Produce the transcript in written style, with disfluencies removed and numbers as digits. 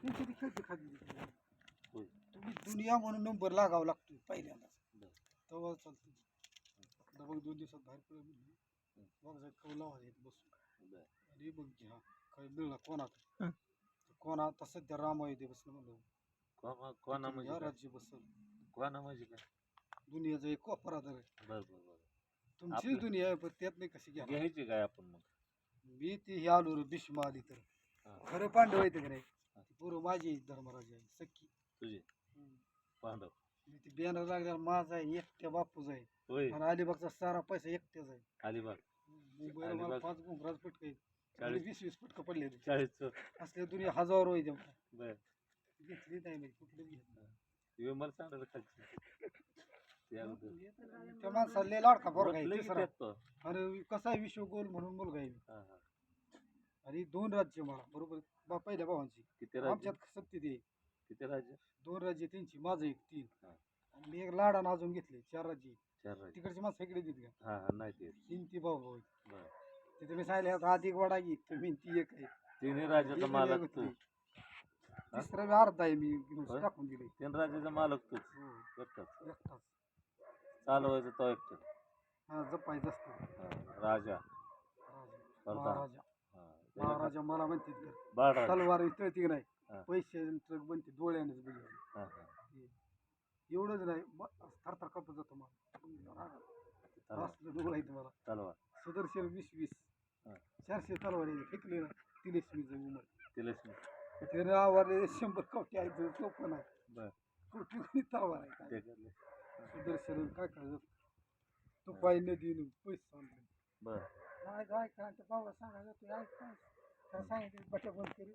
त्यांची ती खेळती खाती होय. तुम्ही दुनिया म्हणून नंबर लागावा लागतो पहिल्यांदा बरं. तेव्हा चालतं आता बघ 2 दिवसात बाहेर पडलं म्हणलं बघ जाय कौला येत बसून बरं. आणि बघ घ्या काय मिळणार कोणाकडे कोण आता सध्या रामायुधे बसलं म्हणलं कोणा म्हणजे या काय? राज्य बसल कोणा म्हणजे काय? दुनियाचा एक अपराध आहे बरं बरं बरं. तुमची आपलं- दुनिया आहे पण त्यात नाही कशी घ्या घ्यायची काय आपण मग? मी ती हे आलो रे भीष्म आली तर हा. खरं पांडव येते का नाही ती पूर्व माझी धर्मराज आहे सख्खी तुझे पांडव. मी ती बॅनर लागल्यावर माझा आहे एकट्या बापूच आहे होय. आणि अलिबागचा सारा पैसा एकट्याच आहे अलिबाग मुंबईला मला अलिबाग. 5 गुंफराज फटक आहेत 20-20 फटकं पडले 40. असल्या दुनिया हजारो आहे तेव्हा बर. घेतली नाही मी कुठलं घेतलं विमल सांगत खालची ते अगोदर. त्या माणसाला लय लाडका पोरगा आहे बसलं की तिसरा त्यात तो. आणि कसा आहे विश्वगोल म्हणून मुलगा आहे हा, हा. आणि 2 राज्य मला बरोबर पहिल्या भावांची किती राज्य? आमच्यात सत्य ते किती राज्य? 2 राज्य त्यांची माझं एक 3 हा. आणि मी एक लाडानं अजून घेतले 4 राज्य 4 राज्य. तिकडची माणसं इकडे देत का हा हा नाही ते. 3 ती भाऊ भाऊ बर. तिथे मी सांगितले आता अधिक वाडा घे तुम्ही ती एक आहे तिन्ही राज्याचा मालक तू. तिसरा बी अर्धा आहे मी घेऊन होय? टाकून दिले 3 राज्याचा मालक तूच हो एकटाच. एकटाच चालवायचं तो एकटा. हा जपायचं असतं हा. राजा राजा प्रधान. महाराजा हा. त्याच्या महाराजा मला म्हणते तर बाळराज. तलवार इतळती की नाही हा. पैसे ट्रक बनते डोळ्यानेच बघितले हा हा. एवढंच नाही थरथर कापत जातो मला तलवार. असलं डोळा आहे तुम्हाला तलवार. सुदर्शन 20-20 हा. 400 तलवार फेकले ना तिलेशमीचं उमर तिलस्मी. त्याने आवारले 100 कवटे आहेत तो पण आहे बर. कुठली कुठली तलवार आहे काय ते करले. सुदर्शन काय काय तो पाय नदीने पैसे आणले बर. काय काय काय त्या भावाला सांगायचं तू ऐक काय काय सांगितलं बट्या बंद करू